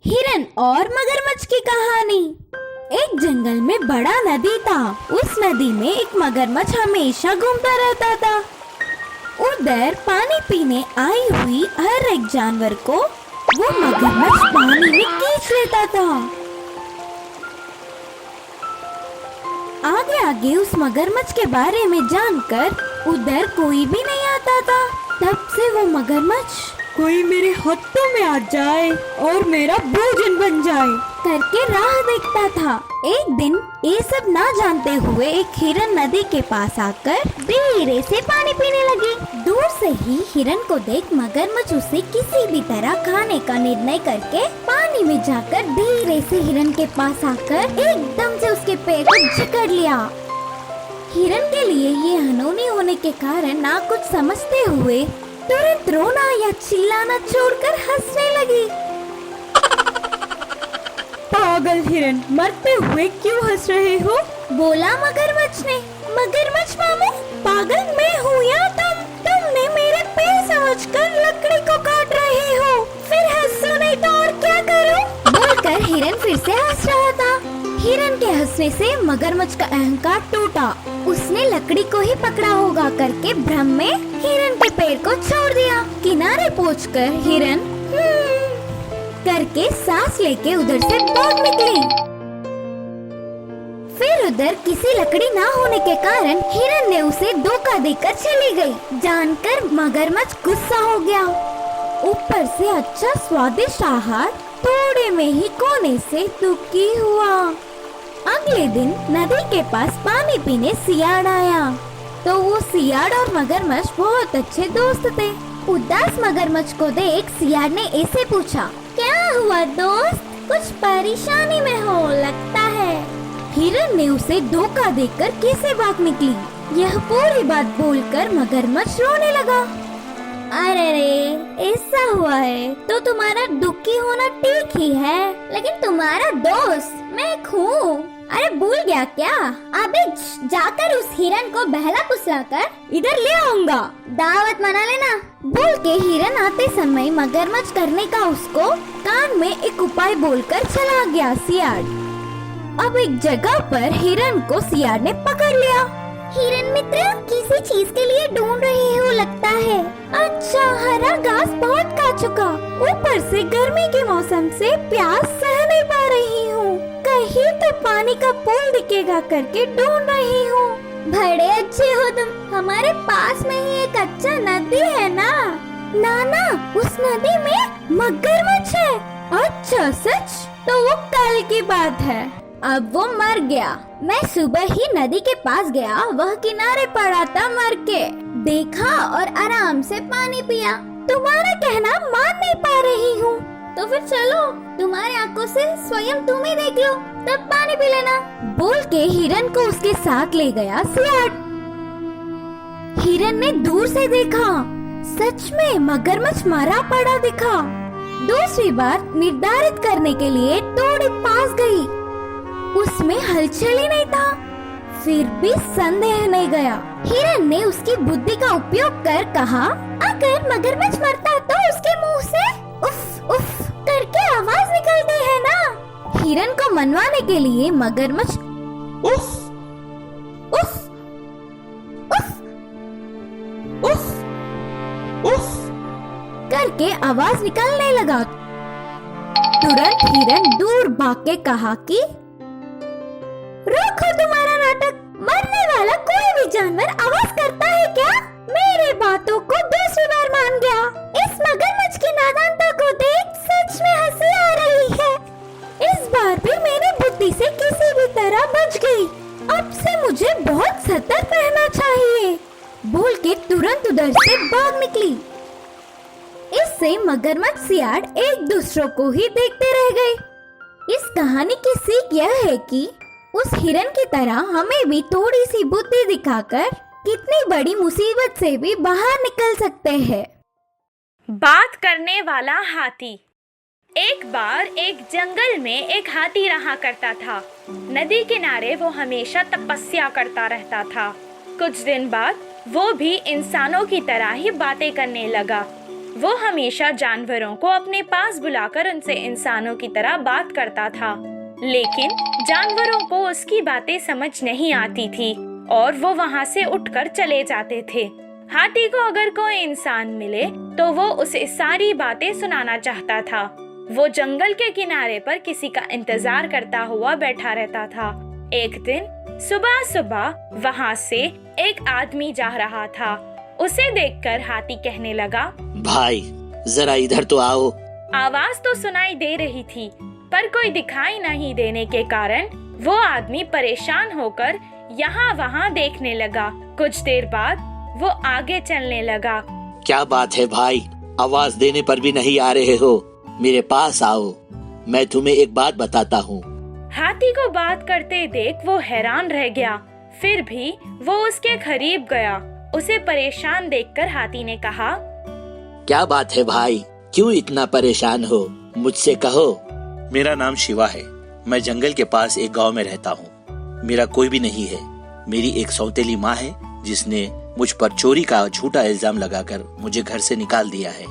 हिरन और मगरमच्छ की कहानी। एक जंगल में बड़ा नदी था। उस नदी में एक मगरमच्छ हमेशा घूमता रहता था। उधर पानी पीने आई हुई हर एक जानवर को वो मगरमच्छ पानी में खींच लेता था। आगे आगे उस मगरमच्छ के बारे में जानकर उधर कोई भी नहीं आता था। तब से वो मगरमच्छ कोई मेरे हाथों में आ जाए और मेरा भोजन बन जाए करके राह देखता था। एक दिन ये सब ना जानते हुए एक हिरन नदी के पास आकर धीरे से पानी पीने लगी। दूर से ही हिरन को देख मगरमच्छ उसे किसी भी तरह खाने का निर्णय करके पानी में जाकर धीरे से हिरन के पास आकर एकदम से उसके पैर को जकड़ लिया। हिरन के लिए ये अनहोनी होने के कारण ना कुछ समझते हुए तुरंत रोना या चिल्लाना छोड़कर हंसने लगी। पागल हिरन, मरते हुए क्यों हंस रहे हो? बोला मगरमच्छ ने। मगरमच्छ मामू, पागल मैं हूँ या तुमने मेरे पैर समझकर लकड़ी को काट रहे हो। फिर हंसो नहीं तो और क्या करूँ? बोलकर हिरन फिर से हंस रहा था। हिरन के हंसने से मगरमच्छ का अहंकार टूटा। उसने लकड़ी को ही पकड़ा होगा करके भ्रम में हिरन के पैर को छोड़ दिया। किनारे पहुंचकर हिरन करके सांस लेके उधर से भाग निकली। फिर उधर किसी लकड़ी ना होने के कारण हिरन ने उसे धोखा देकर चली गई। जानकर मगरमच्छ गुस्सा हो गया। ऊपर से अच्छा स्वादिष्ट आहार थोड़े में ही खोने से दुखी हुआ। अगले दिन नदी के पास पानी पीने सियाड़ आया। तो वो सियाड़ और मगरमच्छ बहुत अच्छे दोस्त थे। उदास मगरमच्छ को देख सियाड़ ने ऐसे पूछा, क्या हुआ दोस्त, कुछ परेशानी में हो लगता है। हिरन ने उसे धोखा देकर कैसे भाग निकली यह पूरी बात बोलकर मगरमच्छ रोने लगा। अरे रे, ऐसा हुआ है तो तुम्हारा दुखी होना ठीक ही है, लेकिन तुम्हारा दोस्त मैं हूँ। अरे भूल गया क्या? अबे जाकर उस हिरन को बहला फुसलाकर इधर ले आऊंगा, दावत मना लेना। बोल के हिरन आते समय मगरमच्छ करने का उसको कान में एक उपाय बोलकर चला गया सियाड़। अब एक जगह पर हिरन को सियाड़ ने पकड़ लिया। हिरन मित्र, किसी चीज के लिए ढूंढ रहे हो लगता है। अच्छा, हरा घास बहुत खा चुका, ऊपर से गर्मी के मौसम से प्यास सह नहीं पा रही हूँ। कहीं तो पानी का पूल दिखेगा करके ढूंढ रही हूँ। बड़े अच्छे हो तुम, हमारे पास में ही एक अच्छा नदी है ना। नाना, उस नदी में मगरमच्छ है। अच्छा सच? तो वो कल की बात है, अब वो मर गया। मैं सुबह ही नदी के पास गया, वह किनारे पड़ा था मर के। देखा और आराम से पानी पिया। तुम्हारा कहना मान नहीं पा रही हूँ, तो फिर चलो तुम्हारी आंखों से स्वयं तुम ही देख लो, तब पानी पी लेना। बोल के हिरन को उसके साथ ले गया सियाड़। हिरन ने दूर से देखा, सच में मगरमच्छ मरा पड़ा दिखा। दूसरी बार निर्धारित करने के लिए थोड़ी पास गई, उसमें हलचल ही नहीं था। फिर भी संदेह नहीं गया। हिरन ने उसकी बुद्धि का उपयोग कर कहा, अगर मगरमच्छ मरता तो उसके मुंह से उफ उफ करके आवाज निकलती है ना। हिरन को मनवाने के लिए मगरमच्छ उफ उफ उफ उफ उफ करके आवाज निकालने लगा। तुरंत हिरन दूर भाग के कहा कि रोको तुम्हारा नाटक, मरने वाला कोई भी जानवर आवाज करता है क्या? मेरे बातों को दूसरी बार मान गया। इस मगरमच्छ की नादानता को देख सच में हंसी आ रही है। इस बार भी मेरी बुद्धि से किसी भी तरह बच गई। अब से मुझे बहुत सतर्क रहना चाहिए। बोल के तुरंत उधर से भाग निकली। इससे मगरमच्छ सियाड़ एक दूसरों को ही देखते रह गए। इस कहानी की सीख यह है कि उस हिरन की तरह हमें भी थोड़ी सी बुद्धि दिखाकर कितनी बड़ी मुसीबत से भी बाहर निकल सकते हैं। बात करने वाला हाथी। एक बार एक जंगल में एक हाथी रहा करता था। नदी किनारे वो हमेशा तपस्या करता रहता था। कुछ दिन बाद वो भी इंसानों की तरह ही बातें करने लगा। वो हमेशा जानवरों को अपने पास बुलाकर उनसे इंसानों की तरह बात करता था, लेकिन जानवरों को उसकी बातें समझ नहीं आती थी और वो वहाँ से उठकर चले जाते थे। हाथी को अगर कोई इंसान मिले तो वो उसे सारी बातें सुनाना चाहता था। वो जंगल के किनारे पर किसी का इंतजार करता हुआ बैठा रहता था। एक दिन सुबह सुबह वहाँ से एक आदमी जा रहा था। उसे देखकर हाथी कहने लगा, भाई जरा इधर तो आओ। आवाज तो सुनाई दे रही थी, पर कोई दिखाई नहीं देने के कारण वो आदमी परेशान होकर यहाँ वहाँ देखने लगा। कुछ देर बाद वो आगे चलने लगा। क्या बात है भाई, आवाज देने पर भी नहीं आ रहे हो? मेरे पास आओ, मैं तुम्हें एक बात बताता हूँ। हाथी को बात करते देख वो हैरान रह गया, फिर भी वो उसके करीब गया। उसे परेशान देखकर हाथी ने कहा, क्या बात है भाई, क्यों इतना परेशान हो? मुझसे कहो। मेरा नाम शिवा है। मैं जंगल के पास एक गांव में रहता हूँ। मेरा कोई भी नहीं है। मेरी एक सौतेली माँ है जिसने मुझ पर चोरी का झूठा इल्जाम लगाकर मुझे घर से निकाल दिया है।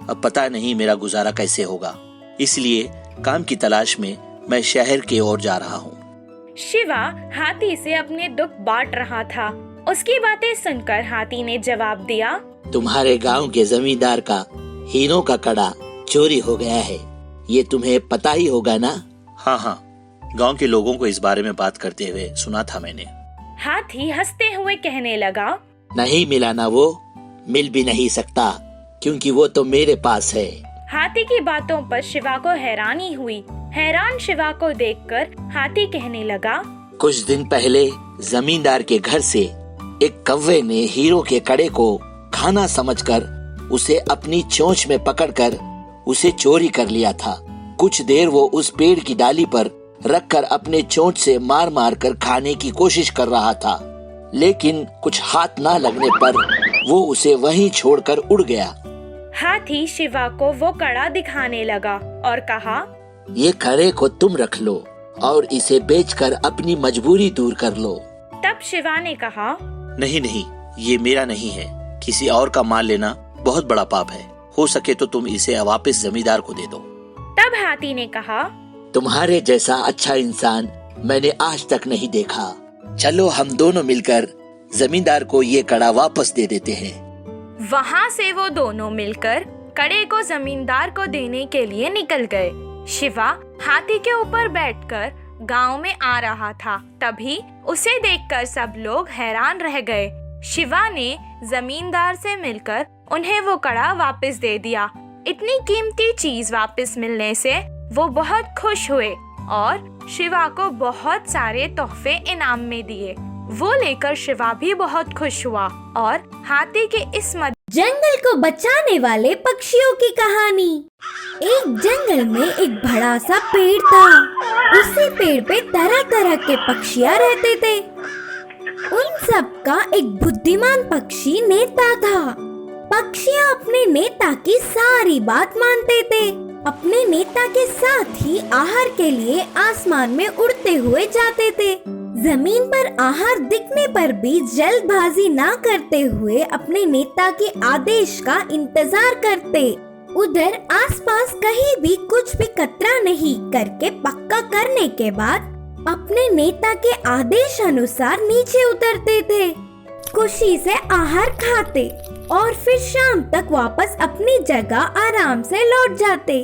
अब पता नहीं मेरा गुजारा कैसे होगा, इसलिए काम की तलाश में मैं शहर की ओर जा रहा हूँ। शिवा हाथी से अपने दुख बांट रहा था। उसकी बातें सुनकर हाथी ने जवाब दिया, तुम्हारे गांव के जमींदार का हीरों का कड़ा चोरी हो गया है, ये तुम्हें पता ही होगा ना? हाँ, गांव के लोगों को इस बारे में बात करते हुए सुना था मैंने। हाथी हंसते हुए कहने लगा, नहीं मिला ना? वो मिल भी नहीं सकता क्योंकि वो तो मेरे पास है। हाथी की बातों पर शिवा को हैरानी हुई। हैरान शिवा को देखकर हाथी कहने लगा, कुछ दिन पहले जमींदार के घर से एक कौवे ने हीरो के कड़े को खाना समझकर उसे अपनी चोंच में पकड़कर उसे चोरी कर लिया था। कुछ देर वो उस पेड़ की डाली पर रखकर अपने चोंच से मार मार कर खाने की कोशिश कर रहा था, लेकिन कुछ हाथ ना लगने पर वो उसे वहीं छोड़कर उड़ गया। हाथी शिवा को वो कड़ा दिखाने लगा और कहा, ये कड़े को तुम रख लो और इसे बेचकर अपनी मजबूरी दूर कर लो। तब शिवा ने कहा, नहीं, ये मेरा नहीं है। किसी और का माल लेना बहुत बड़ा पाप है। हो सके तो तुम इसे वापस जमींदार को दे दो। तब हाथी ने कहा, तुम्हारे जैसा अच्छा इंसान मैंने आज तक नहीं देखा। चलो हम दोनों मिलकर जमींदार को ये कड़ा वापस दे देते हैं। वहाँ से वो दोनों मिलकर कड़े को जमींदार को देने के लिए निकल गए। शिवा हाथी के ऊपर बैठकर गांव में आ रहा था। तभी उसे देखकर सब लोग हैरान रह गए। शिवा ने जमींदार से मिलकर उन्हें वो कड़ा वापस दे दिया। इतनी कीमती चीज वापस मिलने से वो बहुत खुश हुए और शिवा को बहुत सारे तोहफे इनाम में दिए। वो लेकर शिवा भी बहुत खुश हुआ और हाथी के इस जंगल को बचाने वाले पक्षियों की कहानी। एक जंगल में एक बड़ा सा पेड़ था। उसी पेड़ पे तरह तरह के पक्षियाँ रहते थे। उन सब का एक बुद्धिमान पक्षी नेता था। पक्षियाँ अपने नेता की सारी बात मानते थे। अपने नेता के साथ ही आहार के लिए आसमान में उड़ते हुए जाते थे। जमीन पर आहार दिखने पर भी जल्दबाजी ना करते हुए अपने नेता के आदेश का इंतजार करते। उधर आसपास कहीं भी कुछ भी कतरा नहीं करके पक्का करने के बाद अपने नेता के आदेश अनुसार नीचे उतरते थे। खुशी से आहार खाते और फिर शाम तक वापस अपनी जगह आराम से लौट जाते।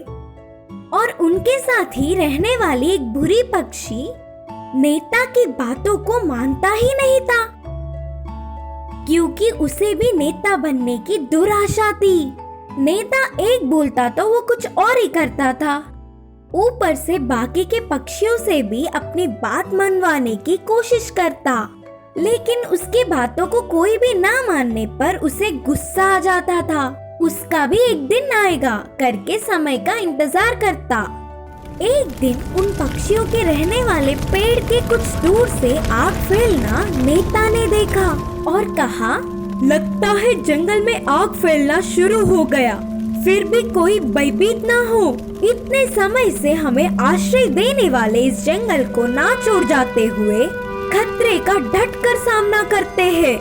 और उनके साथ ही रहने वाली एक बुरी पक्षी नेता की बातों को मानता ही नहीं था, क्योंकि उसे भी नेता बनने की दुराशा थी। नेता एक बोलता तो वो कुछ और ही करता था। ऊपर से बाकी के पक्षियों से भी अपनी बात मनवाने की कोशिश करता, लेकिन उसकी बातों को कोई भी ना मानने पर उसे गुस्सा आ जाता था। उसका भी एक दिन आएगा करके समय का इंतजार करता। एक दिन उन पक्षियों के रहने वाले पेड़ के कुछ दूर से आग फैलना नेता ने देखा और कहा, लगता है जंगल में आग फैलना शुरू हो गया। फिर भी कोई भयभीत ना हो। इतने समय से हमें आश्रय देने वाले इस जंगल को ना छोड़ जाते हुए खतरे का डट कर सामना करते हैं।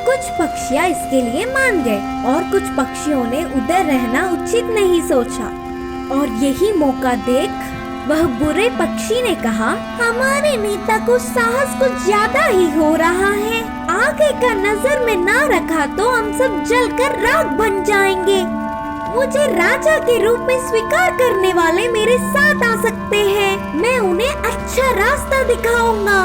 कुछ पक्षियाँ इसके लिए मान गए और कुछ पक्षियों ने उधर रहना उचित नहीं सोचा। और यही मौका देख वह बुरे पक्षी ने कहा, हमारे नेता को साहस कुछ ज्यादा ही हो रहा है। आगे का नजर में ना रखा तो हम सब जलकर राख बन जाएंगे। मुझे राजा के रूप में स्वीकार करने वाले मेरे साथ आ सकते हैं। मैं उन्हें अच्छा रास्ता दिखाऊंगा।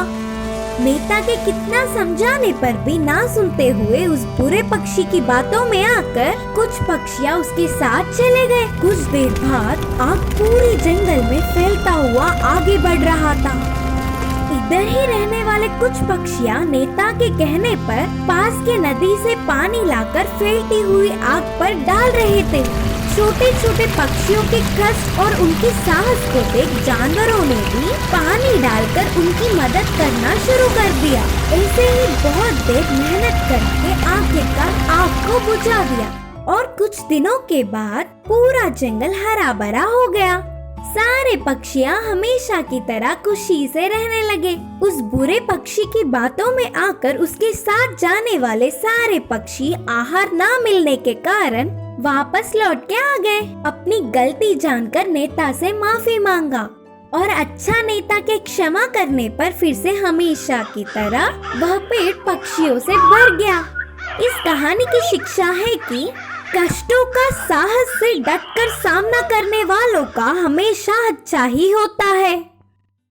नेता के कितना समझाने पर भी ना सुनते हुए उस बुरे पक्षी की बातों में आकर कुछ पक्षियाँ उसके साथ चले गए। कुछ देर बाद आग पूरे जंगल में फैलता हुआ आगे बढ़ रहा था। इधर ही रहने वाले कुछ पक्षियाँ नेता के कहने पर पास के नदी से पानी लाकर फैलती हुई आग पर डाल रहे थे। छोटे छोटे पक्षियों के कष्ट और उनकी साहस को देख जानवरों ने भी पानी डालकर उनकी मदद करना शुरू कर दिया। ऐसे ही बहुत देर मेहनत करके आखिरकार आग को बुझा दिया और कुछ दिनों के बाद पूरा जंगल हरा भरा हो गया। सारे पक्षियाँ हमेशा की तरह खुशी से रहने लगे। उस बुरे पक्षी की बातों में आकर उसके साथ जाने वाले सारे पक्षी आहार ना मिलने के कारण वापस लौट के आ गए। अपनी गलती जानकर नेता से माफी मांगा और अच्छा नेता के क्षमा करने पर फिर से हमेशा की तरह वह पेड़ पक्षियों से भर गया। इस कहानी की शिक्षा है कि कष्टों का साहस से डटकर सामना करने वालों का हमेशा अच्छा ही होता है।